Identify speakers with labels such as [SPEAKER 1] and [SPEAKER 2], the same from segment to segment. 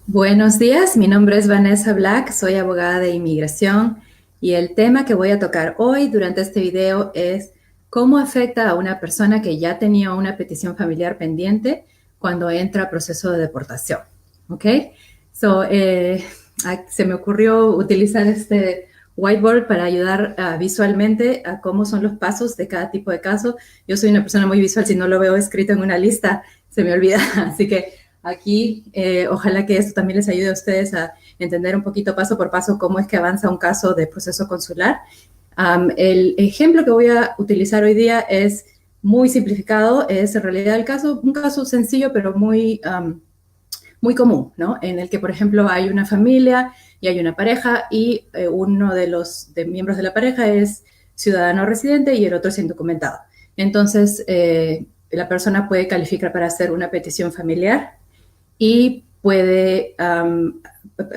[SPEAKER 1] Buenos días, mi nombre es Vanessa Black, soy abogada de inmigración y el tema que voy a tocar hoy durante este video es cómo afecta a una persona que ya tenía una petición familiar pendiente cuando entra a proceso de deportación. ¿Ok? So, se me ocurrió utilizar este whiteboard para ayudar visualmente a cómo son los pasos de cada tipo de caso. Yo soy una persona muy visual, si no lo veo escrito en una lista se me olvida, así que aquí, ojalá que esto también les ayude a ustedes a entender un poquito paso por paso cómo es que avanza un caso de proceso consular. El ejemplo que voy a utilizar hoy día es muy simplificado, es en realidad un caso sencillo pero muy común, ¿no? En el que, por ejemplo, hay una familia y hay una pareja y uno de los miembros de la pareja es ciudadano residente y el otro es indocumentado. Entonces, la persona puede calificar para hacer una petición familiar y puede,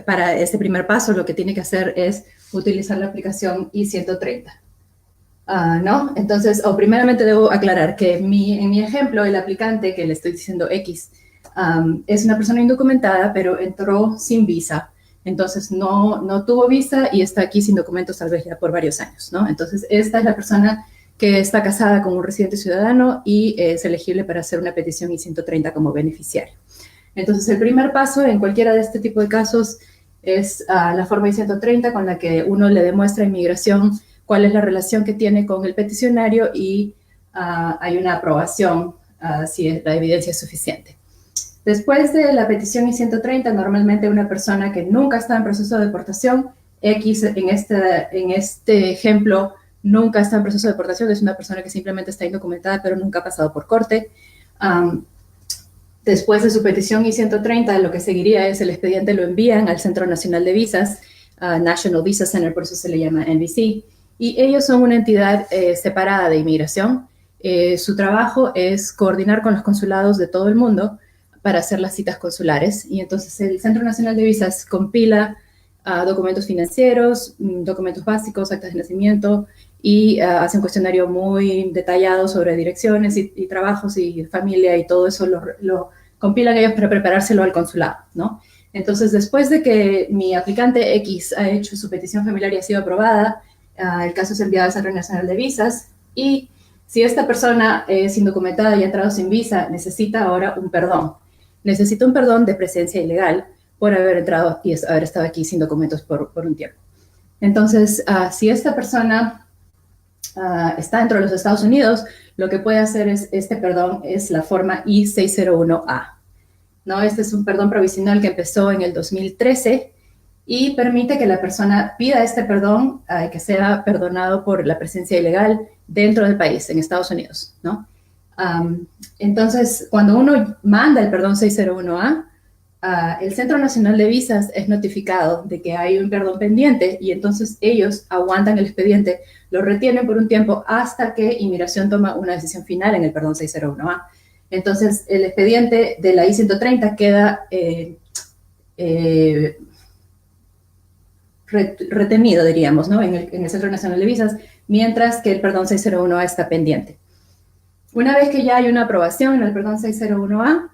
[SPEAKER 1] para este primer paso, lo que tiene que hacer es utilizar la aplicación I-130. ¿No? Entonces, primeramente debo aclarar que en mi ejemplo, el aplicante que le estoy diciendo X es una persona indocumentada, pero entró sin visa. Entonces, no tuvo visa y está aquí sin documentos tal vez ya por varios años, ¿no? Entonces, esta es la persona que está casada con un residente ciudadano y es elegible para hacer una petición I-130 como beneficiario. Entonces, el primer paso en cualquiera de este tipo de casos es la forma I-130 con la que uno le demuestra a inmigración cuál es la relación que tiene con el peticionario y hay una aprobación si la evidencia es suficiente. Después de la petición I-130, normalmente una persona que nunca está en proceso de deportación, X en este ejemplo, nunca está en proceso de deportación, es una persona que simplemente está indocumentada pero nunca ha pasado por corte. Después de su petición I-130, lo que seguiría es el expediente lo envían al Centro Nacional de Visas, National Visa Center, por eso se le llama NVC, y ellos son una entidad separada de inmigración. Su trabajo es coordinar con los consulados de todo el mundo para hacer las citas consulares, y entonces el Centro Nacional de Visas compila documentos financieros, documentos básicos, actas de nacimiento, y hace un cuestionario muy detallado sobre direcciones y trabajos y familia y todo eso lo compilan ellos para preparárselo al consulado, ¿no? Entonces, después de que mi aplicante X ha hecho su petición familiar y ha sido aprobada, el caso es enviado al Centro Nacional de Visas y si esta persona es indocumentada y ha entrado sin visa, necesita ahora un perdón. Necesita un perdón de presencia ilegal por haber entrado y haber estado aquí sin documentos por un tiempo. Entonces, si esta persona está dentro de los Estados Unidos, lo que puede hacer este perdón es la forma I-601A. ¿No? Este es un perdón provisional que empezó en el 2013 y permite que la persona pida este perdón, que sea perdonado por la presencia ilegal dentro del país, en Estados Unidos, ¿no? Entonces, cuando uno manda el perdón 601A, el Centro Nacional de Visas es notificado de que hay un perdón pendiente y entonces ellos aguantan el expediente, lo retienen por un tiempo hasta que Inmigración toma una decisión final en el perdón 601A. Entonces, el expediente de la I-130 queda retenido, diríamos, ¿no? en el Centro Nacional de Visas, mientras que el perdón 601A está pendiente. Una vez que ya hay una aprobación en el perdón 601A,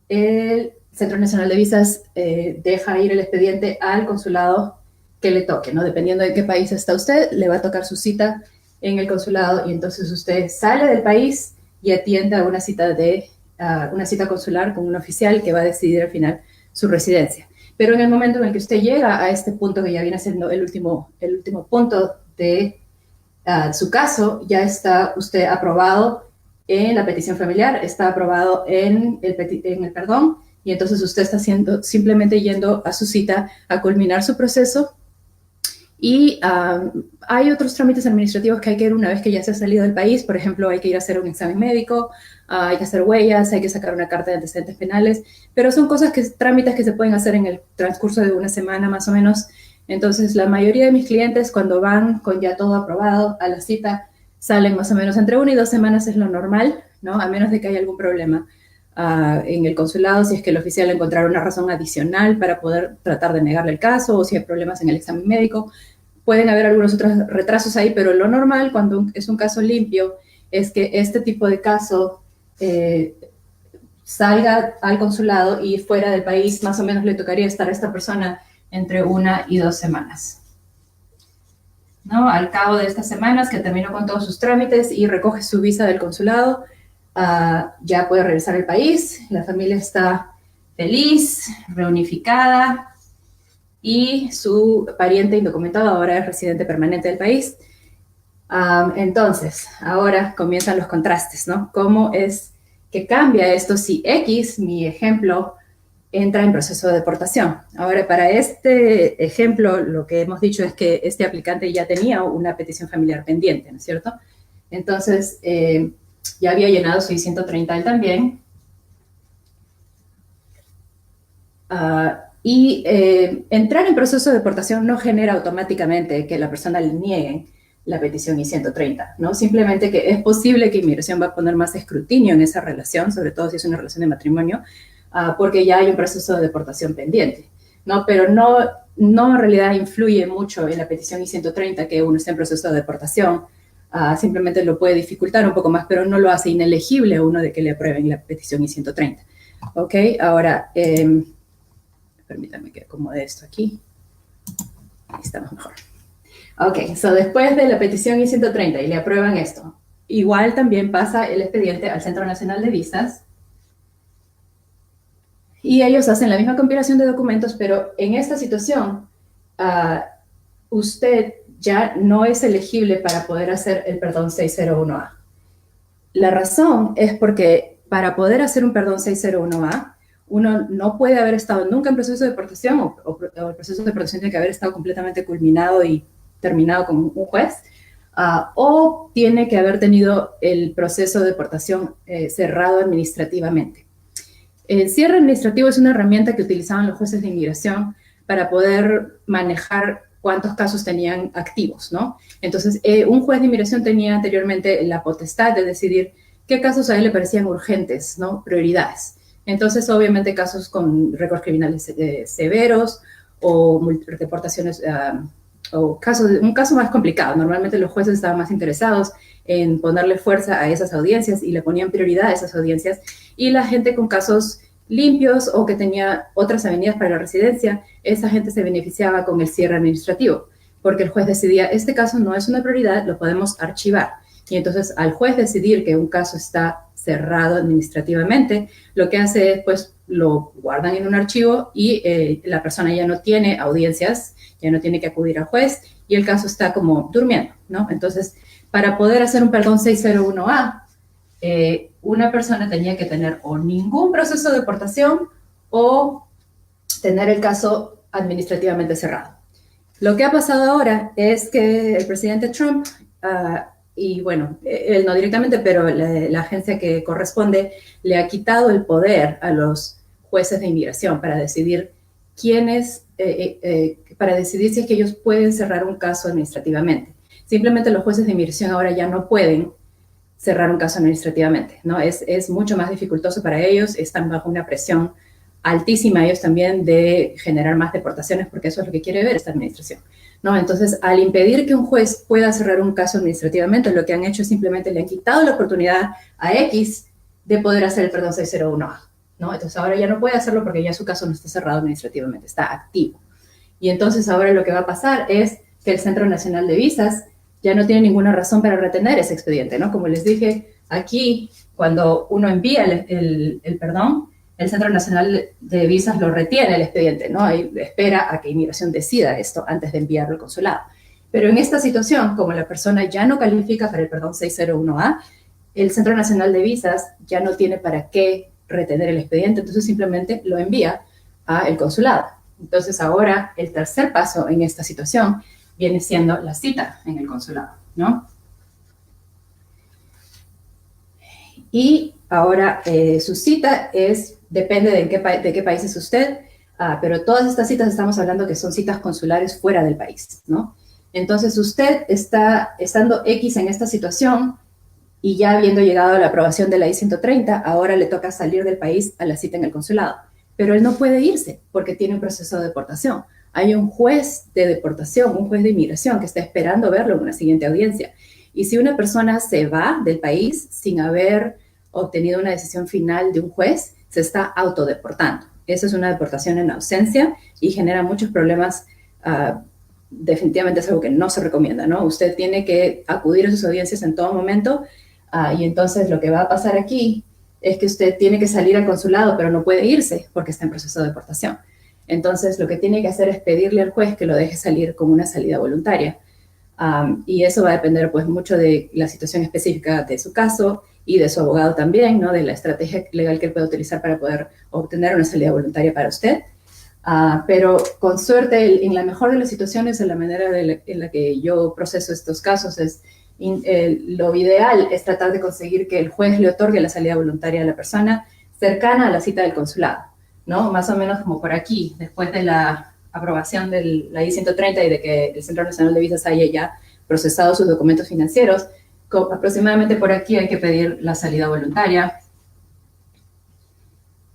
[SPEAKER 1] el Centro Nacional de Visas deja ir el expediente al consulado que le toque, ¿no? Dependiendo de qué país está usted, le va a tocar su cita en el consulado y entonces usted sale del país y atiende a una cita consular con un oficial que va a decidir al final su residencia. Pero en el momento en el que usted llega a este punto que ya viene siendo el último punto de su caso, ya está usted aprobado en la petición familiar, está aprobado en el perdón, y entonces usted está simplemente yendo a su cita a culminar su proceso. Y hay otros trámites administrativos que hay que ir una vez que ya se ha salido del país. Por ejemplo, hay que ir a hacer un examen médico, hay que hacer huellas, hay que sacar una carta de antecedentes penales, pero son trámites que se pueden hacer en el transcurso de una semana más o menos. Entonces, la mayoría de mis clientes, cuando van con ya todo aprobado a la cita, salen más o menos entre 1 y 2 semanas, es lo normal, ¿no? A menos de que haya algún problema en el consulado, si es que el oficial encontrara una razón adicional para poder tratar de negarle el caso, o si hay problemas en el examen médico. Pueden haber algunos otros retrasos ahí, pero lo normal cuando es un caso limpio es que este tipo de caso salga al consulado y fuera del país, más o menos le tocaría estar a esta persona entre 1 y 2 semanas. ¿No? Al cabo de estas semanas que terminó con todos sus trámites y recoge su visa del consulado, ya puede regresar al país, la familia está feliz, reunificada, y su pariente indocumentado ahora es residente permanente del país. Entonces, ahora comienzan los contrastes, ¿no? ¿Cómo es que cambia esto si X, mi ejemplo, entra en proceso de deportación? Ahora, para este ejemplo, lo que hemos dicho es que este aplicante ya tenía una petición familiar pendiente, ¿no es cierto? Entonces, ya había llenado su I-130 él también. Entrar en proceso de deportación no genera automáticamente que la persona le niegue la petición I-130, ¿no? Simplemente que es posible que inmigración va a poner más escrutinio en esa relación, sobre todo si es una relación de matrimonio, porque ya hay un proceso de deportación pendiente, ¿no? Pero no en realidad influye mucho en la petición I-130 que uno esté en proceso de deportación. Simplemente lo puede dificultar un poco más, pero no lo hace inelegible a uno de que le aprueben la petición I-130. ¿Ok? Ahora, permítanme que acomode esto aquí. Ahí estamos mejor. Ok, so después de la petición I-130 y le aprueban esto, igual también pasa el expediente al Centro Nacional de Visas y ellos hacen la misma compilación de documentos, pero en esta situación usted ya no es elegible para poder hacer el perdón 601A. La razón es porque para poder hacer un perdón 601A, uno no puede haber estado nunca en proceso de deportación o el proceso de deportación tiene que haber estado completamente culminado y terminado con un juez, o tiene que haber tenido el proceso de deportación cerrado administrativamente. El cierre administrativo es una herramienta que utilizaban los jueces de inmigración para poder manejar cuántos casos tenían activos, ¿no? Entonces, un juez de inmigración tenía anteriormente la potestad de decidir qué casos a él le parecían urgentes, ¿no? Prioridades. Entonces, obviamente, casos con récords criminales severos o deportaciones o un caso más complicado. Normalmente los jueces estaban más interesados en ponerle fuerza a esas audiencias y le ponían prioridad a esas audiencias. Y la gente con casos limpios o que tenía otras avenidas para la residencia, esa gente se beneficiaba con el cierre administrativo, porque el juez decidía, este caso no es una prioridad, lo podemos archivar. Y entonces, al juez decidir que un caso está cerrado administrativamente, lo que hace es, pues, lo guardan en un archivo y la persona ya no tiene audiencias, ya no tiene que acudir al juez y el caso está como durmiendo, ¿no? Entonces, para poder hacer un perdón 601A, una persona tenía que tener o ningún proceso de deportación o tener el caso administrativamente cerrado. Lo que ha pasado ahora es que el presidente Trump, y bueno, él no directamente, pero la agencia que corresponde le ha quitado el poder a los jueces de inmigración para decidir para decidir si es que ellos pueden cerrar un caso administrativamente. Simplemente los jueces de inmigración ahora ya no pueden cerrar un caso administrativamente, ¿no? Es mucho más dificultoso para ellos, están bajo una presión altísima ellos también de generar más deportaciones, porque eso es lo que quiere ver esta administración, ¿no? Entonces, al impedir que un juez pueda cerrar un caso administrativamente, lo que han hecho es simplemente le han quitado la oportunidad a X de poder hacer el perdón 601A, ¿no? Entonces, ahora ya no puede hacerlo porque ya su caso no está cerrado administrativamente, está activo. Y entonces, ahora lo que va a pasar es que el Centro Nacional de Visas ya no tiene ninguna razón para retener ese expediente, ¿no? Como les dije, aquí, cuando uno envía el perdón, el Centro Nacional de Visas lo retiene el expediente, ¿no? Y espera a que inmigración decida esto antes de enviarlo al consulado. Pero en esta situación, como la persona ya no califica para el perdón 601A, el Centro Nacional de Visas ya no tiene para qué retener el expediente, entonces simplemente lo envía al consulado. Entonces ahora el tercer paso en esta situación viene siendo la cita en el consulado, ¿no? Y ahora su cita depende de qué país es usted, pero todas estas citas estamos hablando que son citas consulares fuera del país, ¿no? Entonces usted está estando X en esta situación y ya habiendo llegado a la aprobación de la I-130, ahora le toca salir del país a la cita en el consulado. Pero él no puede irse porque tiene un proceso de deportación. Hay un juez de deportación, un juez de inmigración que está esperando verlo en una siguiente audiencia. Y si una persona se va del país sin haber obtenido una decisión final de un juez, se está autodeportando. Eso es una deportación en ausencia y genera muchos problemas. Definitivamente es algo que no se recomienda, ¿no? Usted tiene que acudir a sus audiencias en todo momento y entonces lo que va a pasar aquí es que usted tiene que salir al consulado, pero no puede irse porque está en proceso de deportación. Entonces, lo que tiene que hacer es pedirle al juez que lo deje salir con una salida voluntaria. Y eso va a depender pues mucho de la situación específica de su caso y de su abogado también, ¿no? De la estrategia legal que él puede utilizar para poder obtener una salida voluntaria para usted. Pero con suerte, en la mejor de las situaciones, en la manera en la que yo proceso estos casos, lo ideal es tratar de conseguir que el juez le otorgue la salida voluntaria a la persona cercana a la cita del consulado, ¿no? Más o menos como por aquí, después de la aprobación de la I-130 y de que el Centro Nacional de Visas haya ya procesado sus documentos financieros, aproximadamente por aquí hay que pedir la salida voluntaria.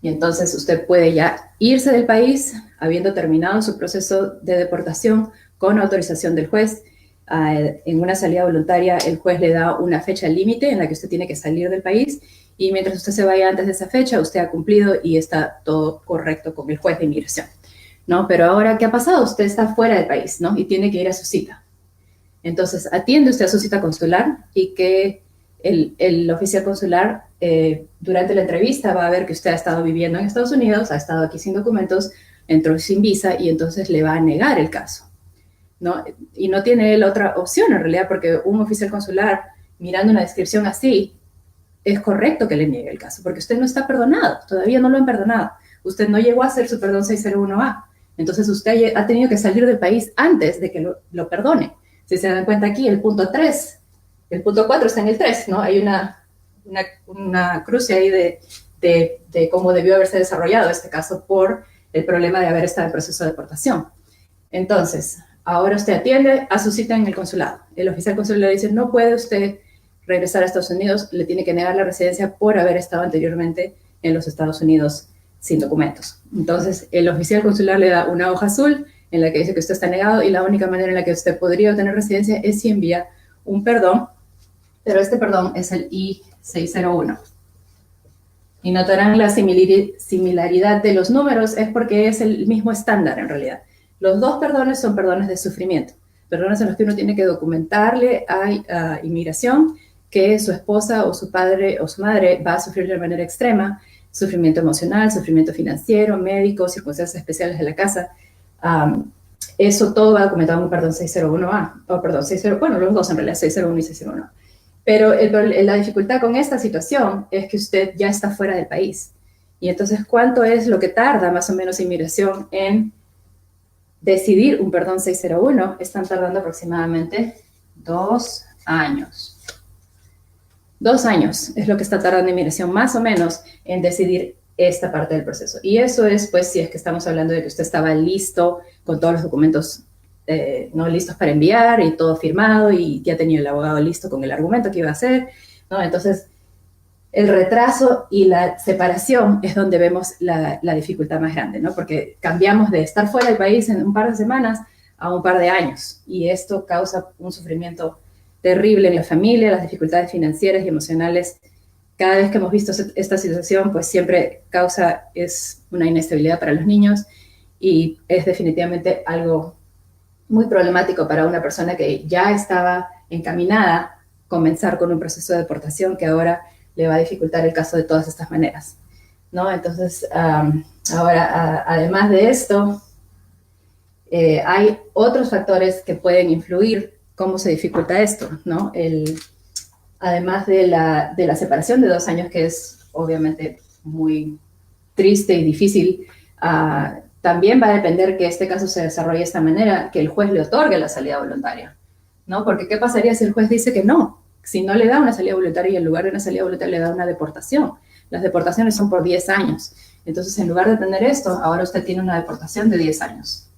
[SPEAKER 1] Y entonces usted puede ya irse del país habiendo terminado su proceso de deportación con autorización del juez. En una salida voluntaria, el juez le da una fecha límite en la que usted tiene que salir del país y mientras usted se vaya antes de esa fecha, usted ha cumplido y está todo correcto con el juez de inmigración, ¿no? Pero ahora, ¿qué ha pasado? Usted está fuera del país, ¿no? Y tiene que ir a su cita. Entonces, atiende usted a su cita consular y que el oficial consular durante la entrevista va a ver que usted ha estado viviendo en Estados Unidos, ha estado aquí sin documentos, entró sin visa y entonces le va a negar el caso, ¿no? Y no tiene él otra opción en realidad porque un oficial consular mirando una descripción así es correcto que le niegue el caso porque usted no está perdonado, todavía no lo han perdonado. Usted no llegó a hacer su perdón 601A. Entonces usted ha tenido que salir del país antes de que lo perdone. Si se dan cuenta aquí, el punto 3, el punto 4 está en el 3, ¿no? Hay una cruce ahí de cómo debió haberse desarrollado este caso por el problema de haber estado en proceso de deportación. Entonces, ahora usted atiende a su cita en el consulado. El oficial consular le dice, no puede usted regresar a Estados Unidos, le tiene que negar la residencia por haber estado anteriormente en los Estados Unidos sin documentos. Entonces, el oficial consular le da una hoja azul en la que dice que usted está negado y la única manera en la que usted podría obtener residencia es si envía un perdón, pero este perdón es el I-601. Y notarán la similaridad de los números es porque es el mismo estándar en realidad. Los dos perdones son perdones de sufrimiento, perdones en los que uno tiene que documentarle a inmigración que su esposa o su padre o su madre va a sufrir de manera extrema, sufrimiento emocional, sufrimiento financiero, médico, circunstancias especiales de la casa. Eso todo va documentado en un perdón 601A, o perdón, bueno, los dos en realidad, 601 y 601A. Pero la dificultad con esta situación es que usted ya está fuera del país. Y entonces, ¿cuánto es lo que tarda más o menos inmigración en decidir un perdón 601? Están tardando aproximadamente 2 años. 2 años es lo que está tardando inmigración más o menos en decidir esta parte del proceso. Y eso es, pues, si es que estamos hablando de que usted estaba listo con todos los documentos no listos para enviar y todo firmado y ya tenía el abogado listo con el argumento que iba a hacer, ¿no? Entonces, el retraso y la separación es donde vemos la dificultad más grande, ¿no? Porque cambiamos de estar fuera del país en un par de semanas a un par de años y esto causa un sufrimiento terrible en la familia, las dificultades financieras y emocionales. Cada vez que hemos visto esta situación, pues siempre es una inestabilidad para los niños y es definitivamente algo muy problemático para una persona que ya estaba encaminada a comenzar con un proceso de deportación que ahora le va a dificultar el caso de todas estas maneras, ¿no? Entonces, ahora, además de esto, hay otros factores que pueden influir cómo se dificulta esto, ¿no? Además de la separación de 2 años, que es obviamente muy triste y difícil, también va a depender que este caso se desarrolle de esta manera, que el juez le otorgue la salida voluntaria, ¿no? Porque ¿qué pasaría si el juez dice que no? Si no le da una salida voluntaria y en lugar de una salida voluntaria le da una deportación. Las deportaciones son por 10 años. Entonces, en lugar de tener esto, ahora usted tiene una deportación de 10 años.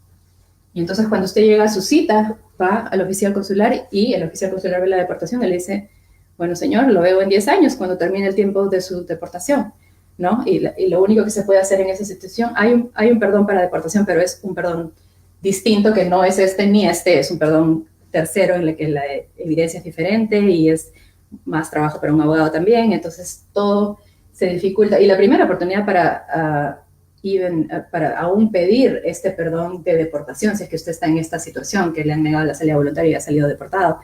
[SPEAKER 1] Y entonces, cuando usted llega a su cita, va al oficial consular y el oficial consular ve la deportación y le dice, bueno, señor, lo veo en 10 años cuando termine el tiempo de su deportación, ¿no? Y lo único que se puede hacer en esa situación, hay un perdón para deportación, pero es un perdón distinto que no es este ni este, es un perdón tercero en el que la evidencia es diferente y es más trabajo para un abogado también, entonces todo se dificulta. Y la primera oportunidad para aún pedir este perdón de deportación, si es que usted está en esta situación, que le han negado la salida voluntaria y ha salido deportado,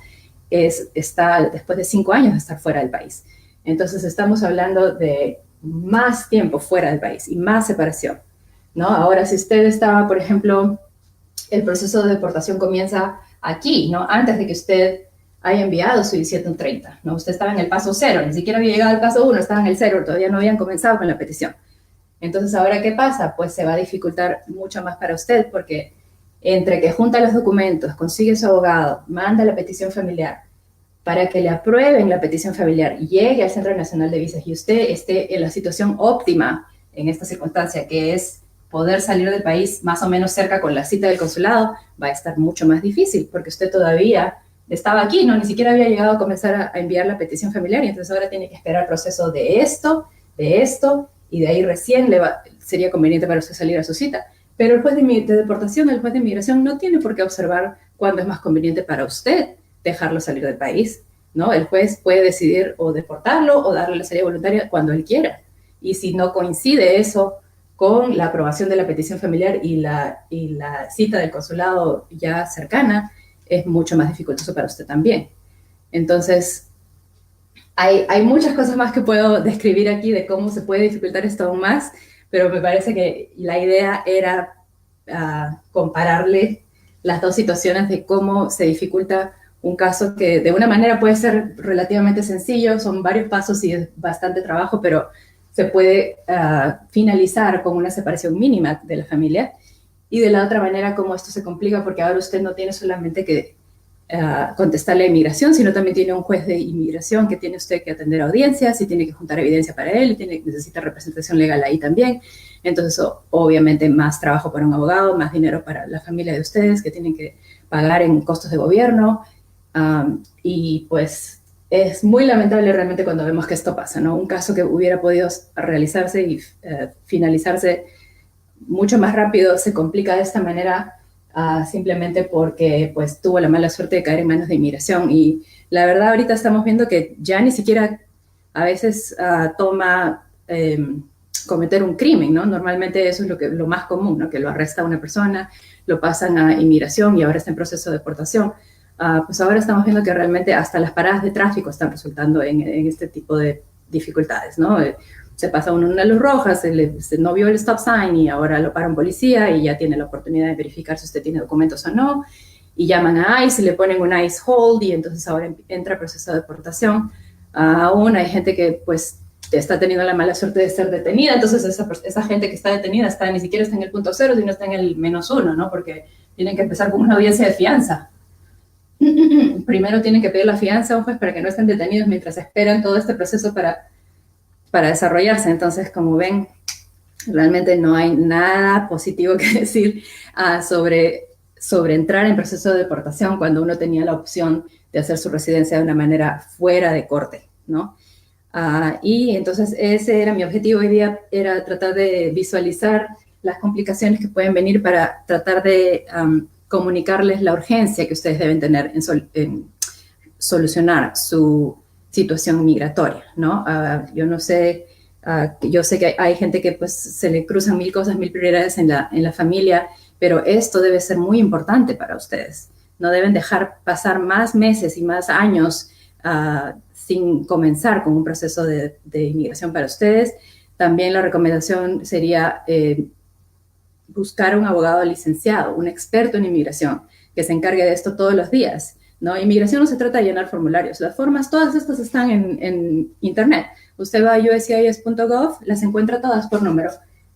[SPEAKER 1] está después de 5 años de estar fuera del país. Entonces estamos hablando de más tiempo fuera del país y más separación, ¿no? Ahora, si usted estaba, por ejemplo, el proceso de deportación comienza aquí, ¿no? Antes de que usted haya enviado su I-730, ¿no? Usted estaba en el paso 0, ni siquiera había llegado al paso 1, estaba en el 0, todavía no habían comenzado con la petición. Entonces, ¿ahora qué pasa? Pues se va a dificultar mucho más para usted, porque entre que junta los documentos, consigue su abogado, manda la petición familiar, para que le aprueben la petición familiar, llegue al Centro Nacional de Visas y usted esté en la situación óptima en esta circunstancia, que es poder salir del país más o menos cerca con la cita del consulado, va a estar mucho más difícil, porque usted todavía estaba aquí, ¿no? Ni siquiera había llegado a comenzar a enviar la petición familiar, y entonces ahora tiene que esperar el proceso de esto, y de ahí recién sería conveniente para usted salir a su cita. Pero el juez de deportación, el juez de inmigración, no tiene por qué observar cuándo es más conveniente para usted dejarlo salir del país, ¿no? El juez puede decidir o deportarlo o darle la salida voluntaria cuando él quiera. Y si no coincide eso con la aprobación de la petición familiar y la cita del consulado ya cercana, es mucho más dificultoso para usted también. Entonces, hay muchas cosas más que puedo describir aquí de cómo se puede dificultar esto aún más, pero me parece que la idea era compararle las dos situaciones de cómo se dificulta un caso que de una manera puede ser relativamente sencillo, son varios pasos y es bastante trabajo, pero se puede finalizar con una separación mínima de la familia, y de la otra manera cómo esto se complica, porque ahora usted no tiene solamente que contestarle a inmigración, sino también tiene un juez de inmigración que tiene usted que atender audiencias y tiene que juntar evidencia para él, y necesita representación legal ahí también. Entonces, obviamente, más trabajo para un abogado, más dinero para la familia de ustedes que tienen que pagar en costos de gobierno. Y pues es muy lamentable realmente cuando vemos que esto pasa, ¿no? Un caso que hubiera podido realizarse y finalizarse mucho más rápido se complica de esta manera, simplemente porque pues tuvo la mala suerte de caer en manos de inmigración. Y la verdad ahorita estamos viendo que ya ni siquiera a veces toma cometer un crimen, ¿no? Normalmente eso es lo más común, ¿no? Que lo arresta una persona, lo pasan a inmigración y ahora está en proceso de deportación. Pues ahora estamos viendo que realmente hasta las paradas de tráfico están resultando en este tipo de dificultades, ¿no? Se pasa uno una luz roja, se no vio el stop sign y ahora lo para un policía y ya tiene la oportunidad de verificar si usted tiene documentos o no, y llaman a ICE y le ponen un ICE hold, y entonces ahora entra el proceso de deportación. Aún hay gente que pues está teniendo la mala suerte de ser detenida, entonces esa gente que está detenida ni siquiera está en el punto 0, sino está en el -1, ¿no? Porque tienen que empezar con una audiencia de fianza. Primero tienen que pedir la fianza a un juez para que no estén detenidos mientras esperan todo este proceso para desarrollarse. Entonces, como ven, realmente no hay nada positivo que decir sobre entrar en proceso de deportación cuando uno tenía la opción de hacer su residencia de una manera fuera de corte, ¿no? Y entonces ese era mi objetivo hoy día, era tratar de visualizar las complicaciones que pueden venir para tratar de comunicarles la urgencia que ustedes deben tener en solucionar su situación migratoria, ¿no? Yo no sé, yo sé que hay gente que pues se le cruzan mil cosas, mil prioridades en la familia, pero esto debe ser muy importante para ustedes. No deben dejar pasar más meses y más años sin comenzar con un proceso de inmigración para ustedes. También la recomendación sería buscar un abogado licenciado, un experto en inmigración, que se encargue de esto todos los días, ¿no? Inmigración no se trata de llenar formularios. Las formas, todas estas están en internet. Usted va a uscis.gov, las encuentra todas por número.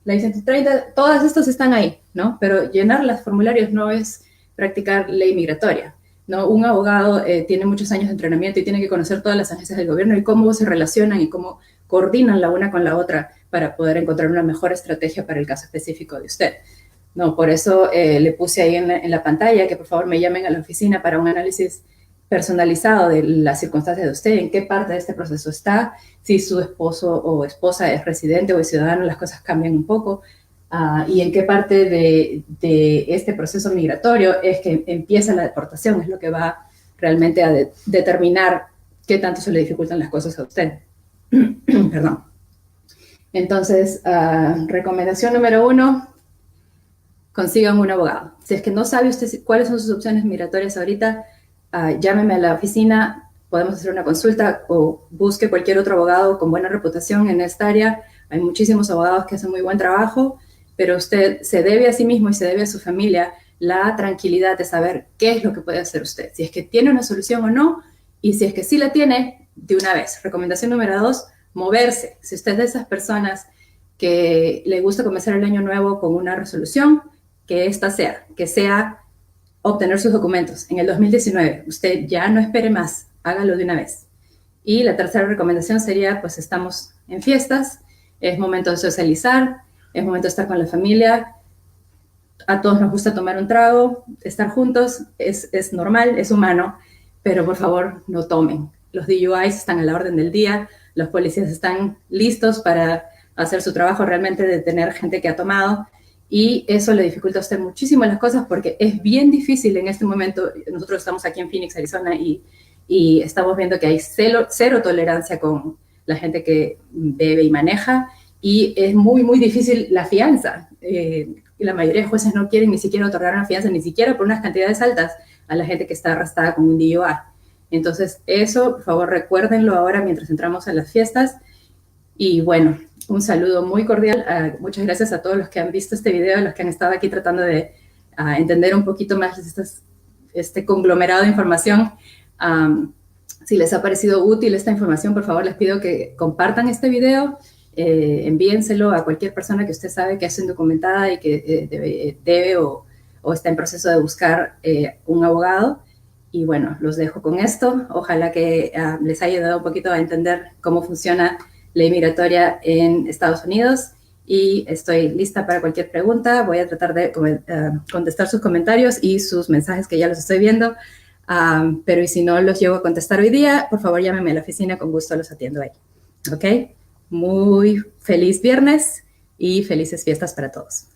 [SPEAKER 1] La I-130, todas estas están ahí, ¿no? Pero llenar los formularios no es practicar ley migratoria, ¿no? Un abogado tiene muchos años de entrenamiento y tiene que conocer todas las agencias del gobierno y cómo se relacionan y cómo coordinan la una con la otra para poder encontrar una mejor estrategia para el caso específico de usted. No, por eso le puse ahí en la pantalla que por favor me llamen a la oficina para un análisis personalizado de las circunstancias de usted, en qué parte de este proceso está, si su esposo o esposa es residente o es ciudadano, las cosas cambian un poco, y en qué parte de este proceso migratorio es que empieza la deportación, es lo que va realmente a determinar qué tanto se le dificultan las cosas a usted. Perdón. Entonces, recomendación número 1, consigan un abogado. Si es que no sabe usted cuáles son sus opciones migratorias ahorita, llámeme a la oficina, podemos hacer una consulta o busque cualquier otro abogado con buena reputación en esta área. Hay muchísimos abogados que hacen muy buen trabajo, pero usted se debe a sí mismo y se debe a su familia la tranquilidad de saber qué es lo que puede hacer usted, si es que tiene una solución o no, y si es que sí la tiene, de una vez. Recomendación número 2, moverse. Si usted es de esas personas que le gusta comenzar el año nuevo con una resolución, que sea obtener sus documentos en el 2019. Usted ya no espere más, hágalo de una vez. Y la tercera recomendación sería, pues estamos en fiestas, es momento de socializar, es momento de estar con la familia, a todos nos gusta tomar un trago, estar juntos, es normal, es humano, pero por favor no tomen. Los DUIs están a la orden del día, los policías están listos para hacer su trabajo realmente de tener gente que ha tomado, y eso le dificulta a usted muchísimo las cosas porque es bien difícil en este momento. Nosotros estamos aquí en Phoenix, Arizona, y estamos viendo que hay cero tolerancia con la gente que bebe y maneja, y es muy, muy difícil la fianza. La mayoría de jueces no quieren ni siquiera otorgar una fianza, ni siquiera por unas cantidades altas, a la gente que está arrestada con un DUI. Entonces, eso, por favor, recuérdenlo ahora mientras entramos a las fiestas. Y bueno, un saludo muy cordial. Muchas gracias a todos los que han visto este video, a los que han estado aquí tratando de entender un poquito más este conglomerado de información. Si les ha parecido útil esta información, por favor, les pido que compartan este video, envíenselo a cualquier persona que usted sabe que es indocumentada y que debe o está en proceso de buscar un abogado. Y bueno, los dejo con esto. Ojalá que les haya ayudado un poquito a entender cómo funciona ley migratoria en Estados Unidos, y estoy lista para cualquier pregunta. Voy a tratar de contestar sus comentarios y sus mensajes, que ya los estoy viendo, pero y si no los llego a contestar hoy día, por favor llámeme a la oficina, con gusto los atiendo ahí. ¿Ok? Muy feliz viernes y felices fiestas para todos.